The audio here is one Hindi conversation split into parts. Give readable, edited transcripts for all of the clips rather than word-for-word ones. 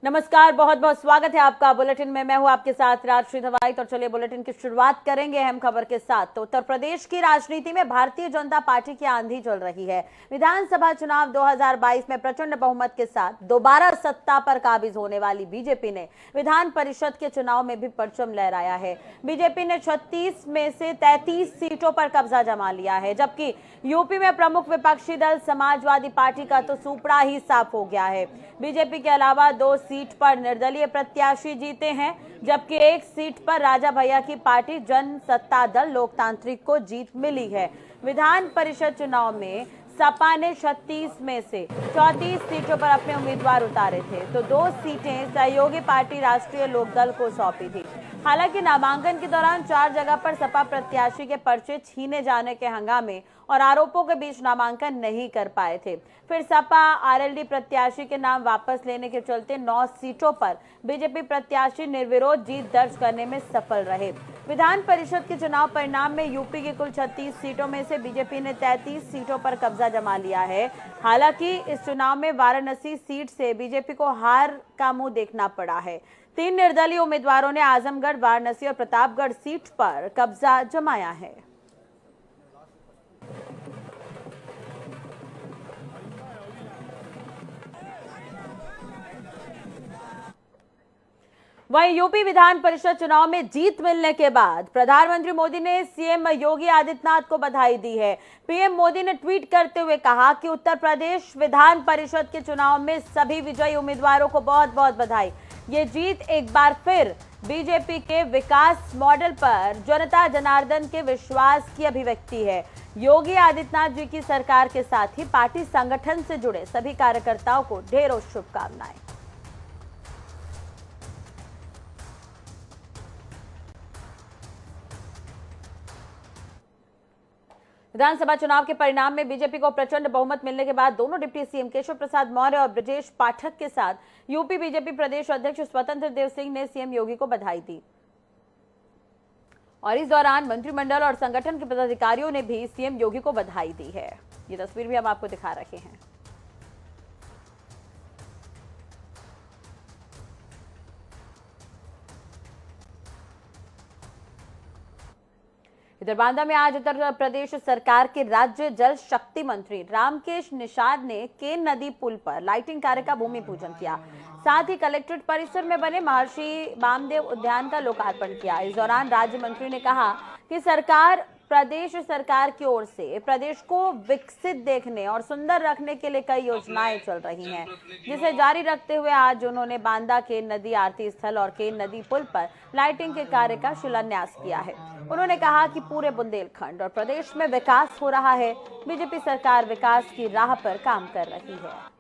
नमस्कार, बहुत बहुत स्वागत है आपका बुलेटिन में। मैं हूं आपके साथ राजश्री धवाइत और चलिए बुलेटिन की शुरुआत करेंगे अहम खबर के साथ। तो उत्तर प्रदेश की राजनीति में भारतीय जनता पार्टी की आंधी चल रही है। विधानसभा चुनाव 2022 में प्रचंड बहुमत के साथ दोबारा सत्ता पर काबिज होने वाली बीजेपी ने विधान परिषद के चुनाव में भी परचम लहराया है। बीजेपी ने 36 में से 33 सीटों पर कब्जा जमा लिया है, जबकि यूपी में प्रमुख विपक्षी दल समाजवादी पार्टी का तो सूपड़ा ही साफ हो गया है। बीजेपी के अलावा 2 सीट पर निर्दलीय प्रत्याशी जीते हैं, जबकि 1 सीट पर राजा भैया की पार्टी जन सत्ता दल लोकतांत्रिक को जीत मिली है। विधान परिषद चुनाव में सपा ने 36 में से 34 सीटों पर अपने उम्मीदवार उतारे थे, तो 2 सीटें सहयोगी पार्टी राष्ट्रीय लोकदल को सौंपी थी। हालांकि नामांकन के दौरान 4 जगह पर सपा प्रत्याशी के पर्चे छीने जाने के हंगामे और आरोपों के बीच नामांकन नहीं कर पाए थे। फिर सपा आरएलडी प्रत्याशी के नाम वापस लेने के चलते 9 सीटों पर बीजेपी प्रत्याशी निर्विरोध जीत दर्ज करने में सफल रहे। विधान परिषद के चुनाव परिणाम में यूपी की कुल 36 सीटों में से बीजेपी ने 33 सीटों पर कब्जा जमा लिया है। हालांकि इस चुनाव में वाराणसी सीट से बीजेपी को हार का मुंह देखना पड़ा है। 3 निर्दलीय उम्मीदवारों ने आजमगढ़, वाराणसी और प्रतापगढ़ सीट पर कब्जा जमाया है। वहीं यूपी विधान परिषद चुनाव में जीत मिलने के बाद प्रधानमंत्री मोदी ने सीएम योगी आदित्यनाथ को बधाई दी है। पीएम मोदी ने ट्वीट करते हुए कहा कि उत्तर प्रदेश विधान परिषद के चुनाव में सभी विजयी उम्मीदवारों को बहुत बहुत बधाई। ये जीत एक बार फिर बीजेपी के विकास मॉडल पर जनता जनार्दन के विश्वास की अभिव्यक्ति है। योगी आदित्यनाथ जी की सरकार के साथ ही पार्टी संगठन से जुड़े सभी कार्यकर्ताओं को ढेरों शुभकामनाएं। विधानसभा चुनाव के परिणाम में बीजेपी को प्रचंड बहुमत मिलने के बाद दोनों डिप्टी सीएम केशव प्रसाद मौर्य और ब्रजेश पाठक के साथ यूपी बीजेपी प्रदेश अध्यक्ष स्वतंत्र देव सिंह ने सीएम योगी को बधाई दी। और इस दौरान मंत्रिमंडल और संगठन के पदाधिकारियों ने भी सीएम योगी को बधाई दी है। ये तस्वीर भी हम आपको दिखा रहे हैं। इधर बांदा में आज उत्तर प्रदेश सरकार के राज्य जल शक्ति मंत्री रामकेश निषाद ने केन नदी पुल पर लाइटिंग कार्य का भूमि पूजन किया। साथ ही कलेक्ट्रेट परिसर में बने महर्षि वामदेव उद्यान का लोकार्पण किया। इस दौरान राज्य मंत्री ने कहा कि प्रदेश सरकार की ओर से प्रदेश को विकसित देखने और सुंदर रखने के लिए कई योजनाएं चल रही हैं, जिसे जारी रखते हुए आज उन्होंने बांदा के नदी आरती स्थल और केन नदी पुल पर लाइटिंग के कार्य का शिलान्यास किया है। उन्होंने कहा कि पूरे बुंदेलखंड और प्रदेश में विकास हो रहा है। बीजेपी सरकार विकास की राह पर काम कर रही है।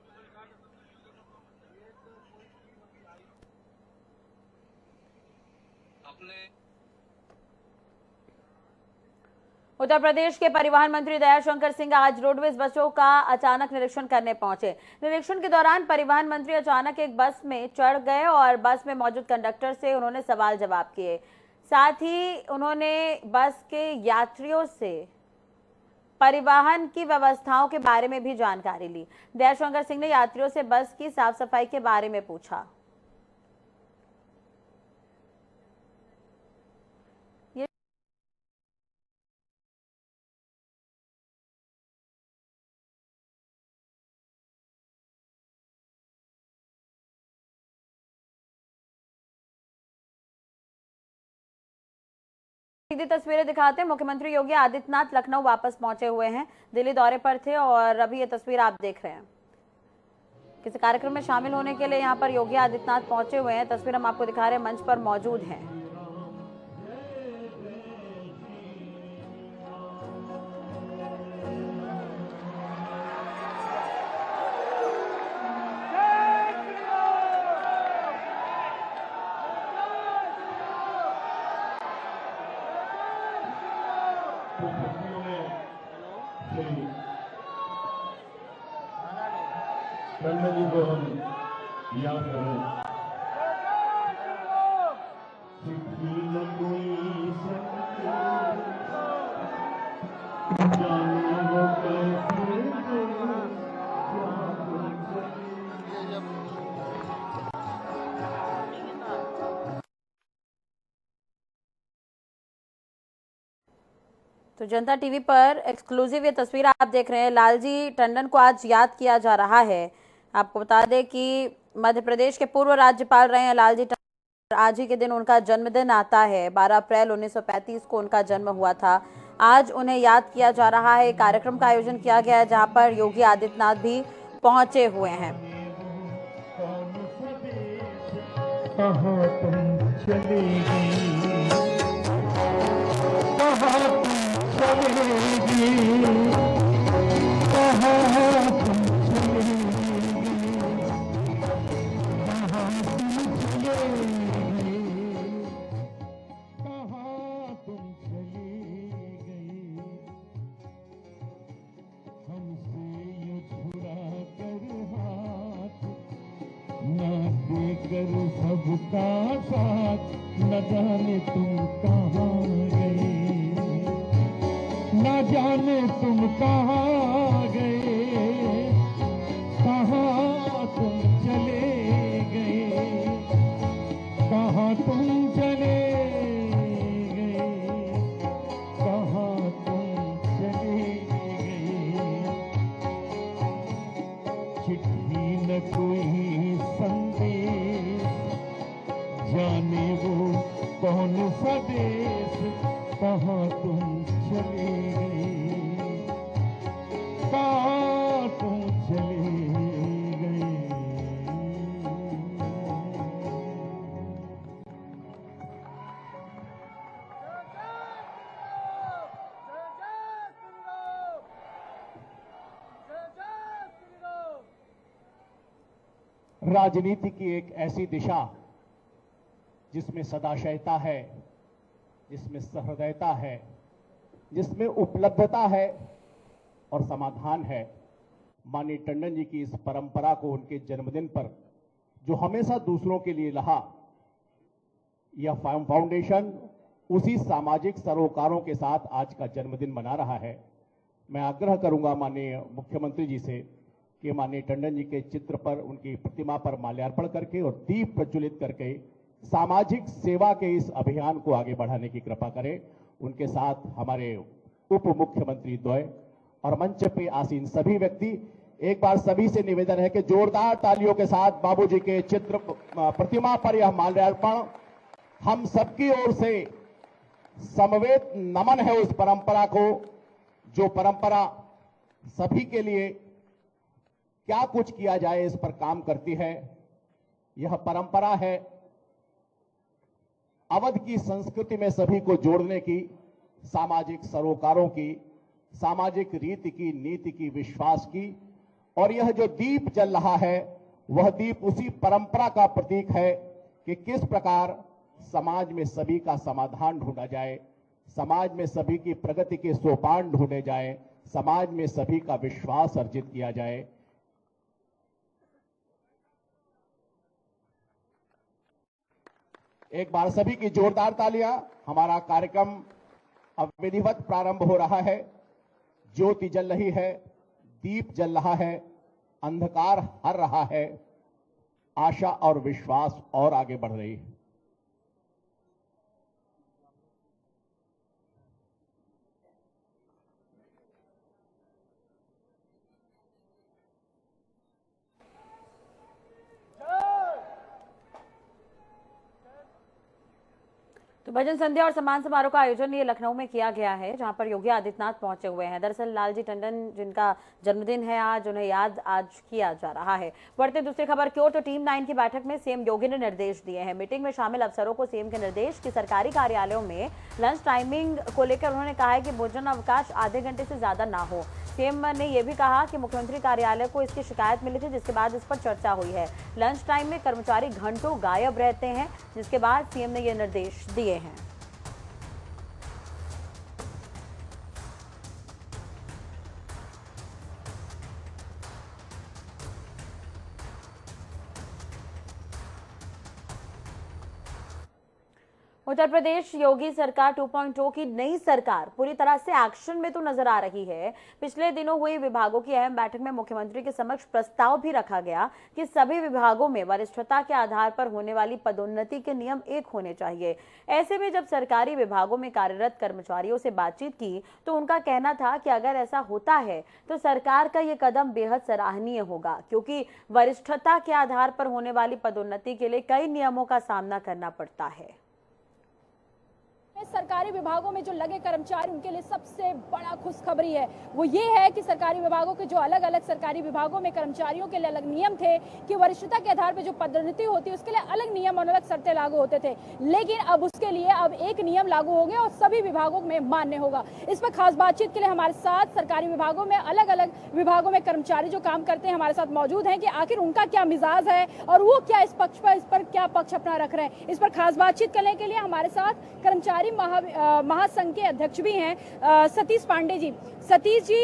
उत्तर प्रदेश के परिवहन मंत्री दयाशंकर सिंह आज रोडवेज बसों का अचानक निरीक्षण करने पहुंचे। निरीक्षण के दौरान परिवहन मंत्री अचानक एक बस में चढ़ गए और बस में मौजूद कंडक्टर से उन्होंने सवाल जवाब किए। साथ ही उन्होंने बस के यात्रियों से परिवहन की व्यवस्थाओं के बारे में भी जानकारी ली। दयाशंकर सिंह ने यात्रियों से बस की साफ सफाई के बारे में पूछा। सीधी तस्वीरें दिखाते हैं। मुख्यमंत्री योगी आदित्यनाथ लखनऊ वापस पहुंचे हुए हैं। दिल्ली दौरे पर थे और अभी ये तस्वीर आप देख रहे हैं। किसी कार्यक्रम में शामिल होने के लिए यहां पर योगी आदित्यनाथ पहुंचे हुए हैं। तस्वीर हम आपको दिखा रहे हैं, मंच पर मौजूद हैं। जी को हम याद करें। तो जनता टीवी पर एक्सक्लूसिव ये तस्वीर आप देख रहे हैं। लालजी टंडन को आज याद किया जा रहा है। आपको बता दें कि मध्य प्रदेश के पूर्व राज्यपाल रहे हैं लालजी टंडन। आज ही के दिन उनका जन्मदिन आता है। 12 अप्रैल 1935 को उनका जन्म हुआ था। आज उन्हें याद किया जा रहा है। कार्यक्रम का आयोजन किया गया है जहां पर योगी आदित्यनाथ भी पहुंचे हुए हैं। कहाँ तुम चलेगी, कहाँ तुम चलेगी, कहाँ तुम चलेगी, कहाँ तुम चलेगी, कहाँ तुम चली गई। हमसे ये छुड़ा कर हाथ न देकर सबका साथ, न जाने तुम कहाँ गए, न जाने तुम कहाँ गए, कहाँ तुम चले गए, कहाँ तुम चले गए, कहाँ तुम चले गए। चिट्ठी न कोई संदेश, जाने वो कौन सा देश, कहाँ तुम चले गए, कहाँ तुम चले गए। राजनीति की एक ऐसी दिशा जिसमें सदाशयता है, जिसमें सहृदयता है, जिसमें उपलब्धता है और समाधान है। माननीय टंडन जी की इस परंपरा को उनके जन्मदिन पर जो हमेशा दूसरों के लिए रहा, यह फाउंडेशन उसी सामाजिक सरोकारों के साथ आज का जन्मदिन मना रहा है। मैं आग्रह करूंगा माननीय मुख्यमंत्री जी से कि माननीय टंडन जी के चित्र पर, उनकी प्रतिमा पर माल्यार्पण करके और दीप प्रज्वलित करके सामाजिक सेवा के इस अभियान को आगे बढ़ाने की कृपा करें। उनके साथ हमारे उप मुख्यमंत्री द्वय और मंच पे आसीन सभी व्यक्ति, एक बार सभी से निवेदन है कि जोरदार तालियों के साथ बाबूजी के चित्र प्रतिमा पर यह माल्यार्पण हम सबकी ओर से समवेत नमन है उस परंपरा को, जो परंपरा सभी के लिए क्या कुछ किया जाए इस पर काम करती है। यह परंपरा है अवध की संस्कृति में सभी को जोड़ने की, सामाजिक सरोकारों की, सामाजिक रीति की, नीति की, विश्वास की। और यह जो दीप जल रहा है वह दीप उसी परंपरा का प्रतीक है कि किस प्रकार समाज में सभी का समाधान ढूंढा जाए, समाज में सभी की प्रगति के सोपान ढूंढे जाए, समाज में सभी का विश्वास अर्जित किया जाए। एक बार सभी की जोरदार तालियां। हमारा कार्यक्रम अब विधिवत प्रारंभ हो रहा है। ज्योति जल रही है, दीप जल रहा है, अंधकार हर रहा है, आशा और विश्वास और आगे बढ़ रही है। तो भजन संध्या और सम्मान समारोह का आयोजन ये लखनऊ में किया गया है, जहां पर योगी आदित्यनाथ पहुंचे हुए हैं। दरअसल लालजी टंडन जिनका जन्मदिन है आज, उन्हें याद आज किया जा रहा है। बढ़ते दूसरी खबर की ओर, तो टीम 9 की बैठक में सीएम योगी ने निर्देश दिए हैं। मीटिंग में शामिल अफसरों को सीएम के निर्देश कि सरकारी कार्यालयों में लंच टाइमिंग को लेकर उन्होंने कहा है कि भोजन अवकाश आधे घंटे से ज्यादा ना हो। सीएम ने यह भी कहा कि मुख्यमंत्री कार्यालय को इसकी शिकायत मिली थी, जिसके बाद इस पर चर्चा हुई है। लंच टाइम में कर्मचारी घंटों गायब रहते हैं, जिसके बाद सीएम ने यह निर्देश दिए हैं। उत्तर प्रदेश योगी सरकार 2.0 की नई सरकार पूरी तरह से एक्शन में तो नजर आ रही है। पिछले दिनों हुई विभागों की अहम बैठक में मुख्यमंत्री के समक्ष प्रस्ताव भी रखा गया कि सभी विभागों में वरिष्ठता के आधार पर होने वाली पदोन्नति के नियम एक होने चाहिए। ऐसे में जब सरकारी विभागों में कार्यरत कर्मचारियों से बातचीत की तो उनका कहना था कि अगर ऐसा होता है तो सरकार का ये कदम बेहद सराहनीय होगा, क्योंकि वरिष्ठता के आधार पर होने वाली पदोन्नति के लिए कई नियमों का सामना करना पड़ता है। सरकारी विभागों में जो लगे कर्मचारी, उनके लिए सबसे बड़ा खुशखबरी है वो ये है कि सरकारी विभागों के जो अलग अलग सरकारी विभागों में कर्मचारियों के लिए अलग नियम थे कि वरिष्ठता के आधार पर जो पदोन्नति होती है उसके लिए अलग नियम और अलग शर्तें लागू होते थे, लेकिन अब उसके लिए अब एक नियम लागू हो गया और सभी विभागों में मान्य होगा। इस पर खास बातचीत के लिए हमारे साथ सरकारी विभागों में अलग अलग विभागों में कर्मचारी जो काम करते हैं हमारे साथ मौजूद हैं कि आखिर उनका क्या मिजाज है और वो क्या इस पर क्या पक्ष अपना रख रहे हैं। इस पर खास बातचीत करने के लिए हमारे साथ कर्मचारी महासंघ के अध्यक्ष भी हैं सतीश पांडे जी। सतीश जी,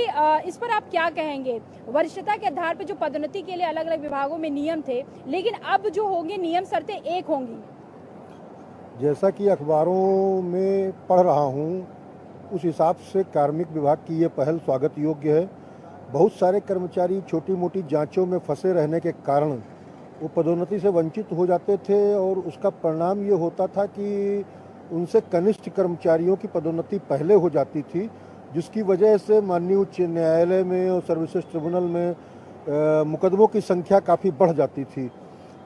इस पर आप क्या कहेंगे? वरिष्ठता के आधार पर जो पदोन्नति के लिए अलग अलग विभागों में नियम थे, लेकिन अब जो होंगे नियम शर्तें एक होंगी। जैसा कि अखबारों में पढ़ रहा हूं, उस हिसाब से कार्मिक विभाग की ये पहल स्वागत योग्य है। बहुत सारे कर्मचारी छोटी मोटी जांचों में फंसे रहने के कारण वो पदोन्नति से वंचित हो जाते थे और उसका परिणाम ये होता था कि उनसे कनिष्ठ कर्मचारियों की पदोन्नति पहले हो जाती थी, जिसकी वजह से माननीय उच्च न्यायालय में और सर्विसेज ट्रिब्यूनल में मुकदमों की संख्या काफ़ी बढ़ जाती थी।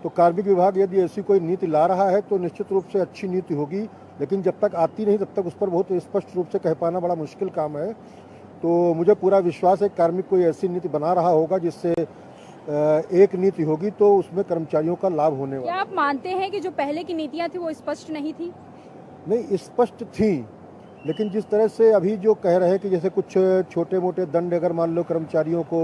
तो कार्मिक विभाग यदि ऐसी कोई नीति ला रहा है तो निश्चित रूप से अच्छी नीति होगी, लेकिन जब तक आती नहीं तब तक उस पर बहुत स्पष्ट रूप से कह पाना बड़ा मुश्किल काम है। तो मुझे पूरा विश्वास है कार्मिक कोई ऐसी नीति बना रहा होगा जिससे एक नीति होगी तो उसमें कर्मचारियों का लाभ होने वाला। क्या आप मानते हैं कि जो पहले की नीतियां थी वो स्पष्ट नहीं थी? नहीं, स्पष्ट थी, लेकिन जिस तरह से अभी जो कह रहे हैं कि जैसे कुछ छोटे मोटे दंड अगर मान लो कर्मचारियों को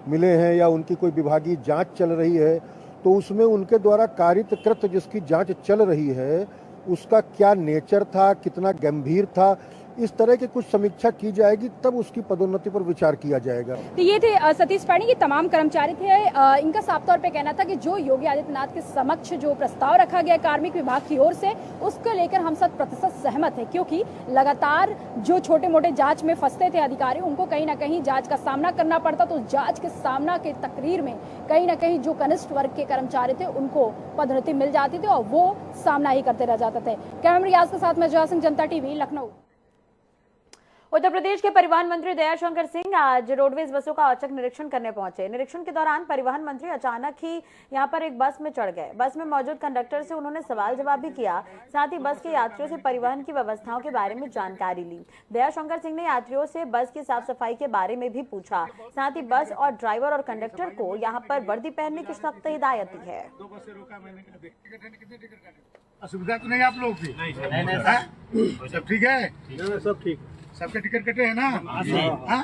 मिले हैं या उनकी कोई विभागीय जांच चल रही है तो उसमें उनके द्वारा कारित कृत जिसकी जांच चल रही है उसका क्या नेचर था, कितना गंभीर था, इस तरह की कुछ समीक्षा की जाएगी, तब उसकी पदोन्नति पर विचार किया जाएगा। तो ये थे सतीश पांडे, ये तमाम कर्मचारी थे। इनका साफ तौर पे कहना था कि जो योगी आदित्यनाथ के समक्ष जो प्रस्ताव रखा गया कार्मिक विभाग की ओर से उसको लेकर हम 100% सहमत है, क्योंकि लगातार जो छोटे मोटे जांच में फंसते थे अधिकारी, उनको कहीं ना कहीं जांच का सामना करना पड़ता। तो जांच के सामना के तकरीर में कहीं ना कहीं जो कनिष्ठ वर्ग के कर्मचारी थे उनको पदोन्नति मिल जाती थी और वो सामना ही करते रह जाते थे। कैमरा रियाज के साथ मैं जया सिंह, जनता टीवी, लखनऊ। उत्तर प्रदेश के परिवहन मंत्री दयाशंकर सिंह आज रोडवेज बसों का औचक निरीक्षण करने पहुंचे। निरीक्षण के दौरान परिवहन मंत्री अचानक ही यहां पर एक बस में चढ़ गए। बस में मौजूद कंडक्टर से उन्होंने सवाल जवाब भी किया, साथ ही बस के यात्रियों से परिवहन की व्यवस्थाओं के बारे में जानकारी ली। दयाशंकर सिंह ने यात्रियों से बस की साफ सफाई के बारे में भी पूछा। साथ ही बस और ड्राइवर और कंडक्टर को यहाँ पर वर्दी पहनने की सख्त हिदायत दी है। असुविधा तो नहीं आप लोग की? नहीं, सब ठीक है? सब ठीक, सबके टिकट कटे हैं ना? हाँ?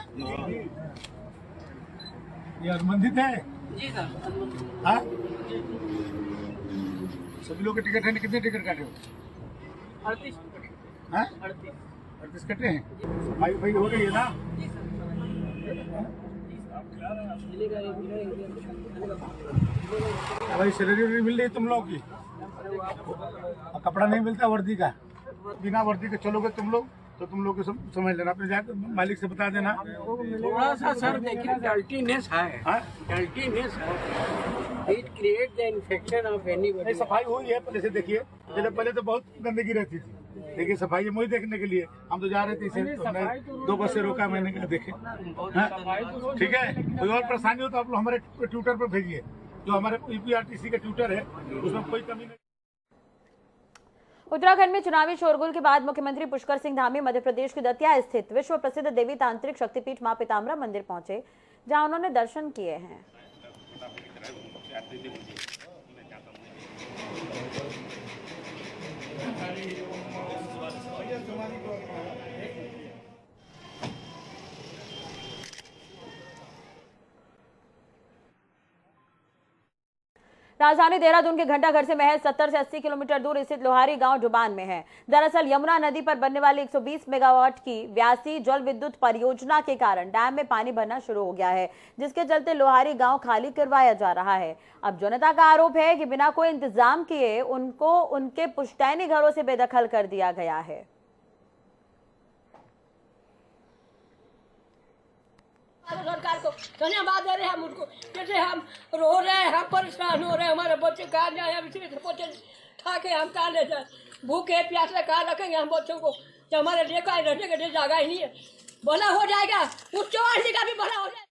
ये अनुबंधित है? जी सर। हाँ? सभी लोग के टिकट है? कितने टिकट काटे हो? 38। हाँ? 38 कटे हैं। सफाई वफाई हो गई है ना? भाई सैलरी मिल रही तुम लोग की? कपड़ा नहीं मिलता वर्दी का? बिना वर्दी के चलोगे तुम लोग तो तुम लोग को समझ लेना, अपने जाकर मालिक से बता देना। थोड़ा सा सर देखिए डर्टीनेस है, डर्टीनेस है, it create the infection of anybody. सफाई हुई है पहले से, देखिए पहले तो बहुत गंदगी रहती थी, देखिए सफाई मुझे देखने के लिए हम तो जा रहे थे, इसे तो 2 बस से रोका, मैंने कहा देखे। ठीक है, कोई और परेशानी हो तो आप लोग हमारे ट्विटर पर भेजिए, जो हमारे यूपीआरटीसी का ट्विटर है उसमें कोई कमी नहीं। उत्तराखंड में चुनावी शोरगुल के बाद मुख्यमंत्री पुष्कर सिंह धामी मध्य प्रदेश के दतिया स्थित विश्व प्रसिद्ध देवी तांत्रिक शक्तिपीठ मां पीताम्बरा मंदिर पहुंचे, जहां उन्होंने दर्शन किए हैं। राजधानी देहरादून के घंटाघर से महज 70 से 80 किलोमीटर दूर स्थित लोहारी गांव जुबान में है। दरअसल यमुना नदी पर बनने वाली 120 मेगावाट की व्यासी जल विद्युत परियोजना के कारण डैम में पानी भरना शुरू हो गया है, जिसके चलते लोहारी गांव खाली करवाया जा रहा है। अब जनता का आरोप है कि बिना कोई इंतजाम किए उनको उनके पुश्तैनी घरों से बेदखल कर दिया गया है। सरकार को धन्यवाद दे रहे हैं हम उनको, जैसे हम रो रहे हैं, हम परेशान हो रहे हैं, हमारे बच्चे कहाँ जाए, हम इसी बच्चे खा के हम कहाँ ले जाए, भूखे प्यासे कहाँ रखेंगे हम बच्चों को, जब हमारे लिए का रहने के लिए जगह ही नहीं है। भला हो जाएगा, उस चौहान का भी भला हो जाएगा।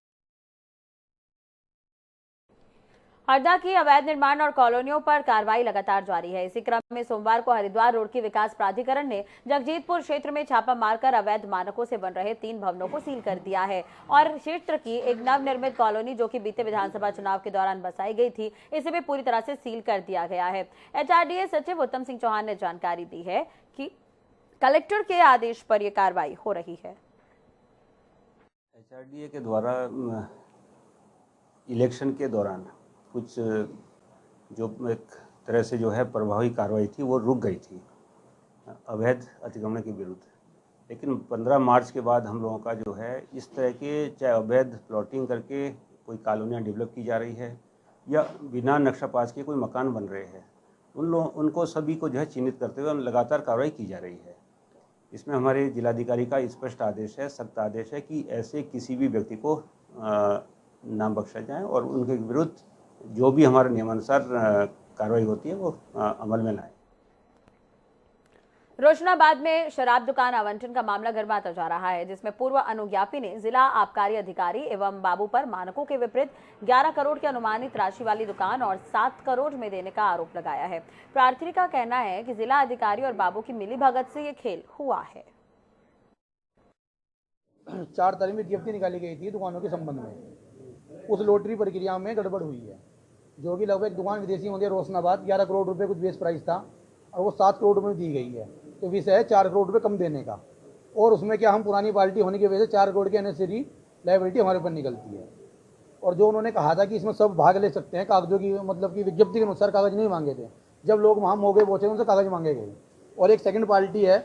हरदा की अवैध निर्माण और कॉलोनियों पर कार्रवाई लगातार जारी है। इसी क्रम में सोमवार को हरिद्वार रोड की विकास प्राधिकरण ने जगजीतपुर क्षेत्र में छापा मारकर अवैध मानकों से बन रहे 3 भवनों को सील कर दिया है और क्षेत्र की एक नवनिर्मित कॉलोनी जो कि बीते विधानसभा चुनाव के दौरान बसाई गई थी, इसे भी पूरी तरह से सील कर दिया गया है। HRDA सचिव उत्तम सिंह चौहान ने जानकारी दी है कि कलेक्टर के आदेश पर यह कार्रवाई हो रही है। HRDA के द्वारा इलेक्शन के दौरान कुछ जो एक तरह से जो है प्रभावी कार्रवाई थी वो रुक गई थी अवैध अतिक्रमण के विरुद्ध, लेकिन 15 मार्च के बाद हम लोगों का जो है इस तरह के चाहे अवैध प्लॉटिंग करके कोई कॉलोनियाँ डेवलप की जा रही है या बिना नक्शा पास के कोई मकान बन रहे हैं, उनको सभी को जो है चिन्हित करते हुए लगातार कार्रवाई की जा रही है। इसमें हमारे जिलाधिकारी का स्पष्ट आदेश है, सख्त आदेश है कि ऐसे किसी भी व्यक्ति को नाम बख्शा जाए और उनके विरुद्ध जो भी हमारे नियमानुसार कार्रवाई होती है वो अमल में लाए। रोशनाबाद में शराब दुकान आवंटन का मामला गर्माता जा रहा है, जिसमें पूर्व अनुज्ञापी ने जिला आबकारी अधिकारी एवं बाबू पर मानकों के विपरीत 11 करोड़ की अनुमानित राशि वाली दुकान और 7 करोड़ में देने का आरोप लगाया है। प्रार्थी का कहना है कि जिला अधिकारी और बाबू की मिलीभगत से ये खेल हुआ है। 4 तारीख में विज्ञप्ति निकाली गई थी दुकानों के संबंध में, उस लॉटरी प्रक्रिया में गड़बड़ हुई है, जो कि लगभग दुकान विदेशी होंगे रोशनाबाद 11 करोड़ रुपए कुछ बेस प्राइस था और वो 7 करोड़ रुपए में दी गई है, तो विषय है 4 करोड़ रुपए कम देने का। और उसमें क्या हम पुरानी पार्टी होने की वजह से 4 करोड़ की अननेसेसरी लायबिलिटी हमारे ऊपर निकलती है। और जो उन्होंने कहा था कि इसमें सब भाग ले सकते हैं, कागजों की मतलब कि विज्ञप्ति के अनुसार कागज नहीं मांगे थे, जब लोग वहाँ मौके पहुँचे उनसे कागज मांगे गए। और एक सेकेंड पार्टी है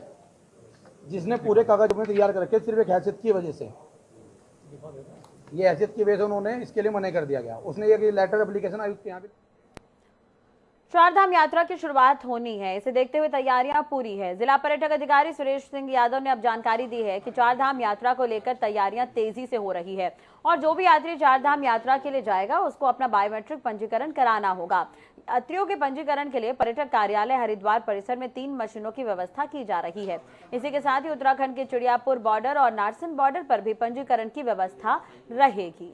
जिसने पूरे कागज में तैयार कर रखे, सिर्फ एक हैसियत की वजह से, ये हैसियत की वजह से उन्होंने इसके लिए मना कर दिया गया। उसने ये लेटर एप्लीकेशन आयुक्त के यहाँ पे। चारधाम यात्रा की शुरुआत होनी है, इसे देखते हुए तैयारियां पूरी है। जिला पर्यटक अधिकारी सुरेश सिंह यादव ने अब जानकारी दी है कि चारधाम यात्रा को लेकर तैयारियां तेजी से हो रही है और जो भी यात्री चारधाम यात्रा के लिए जाएगा उसको अपना बायोमेट्रिक पंजीकरण कराना होगा। यात्रियों के पंजीकरण के लिए पर्यटक कार्यालय हरिद्वार परिसर में 3 मशीनों की व्यवस्था की जा रही है। इसी के साथ ही उत्तराखंड के चिड़ियापुर बॉर्डर और नारसन बॉर्डर पर भी पंजीकरण की व्यवस्था रहेगी।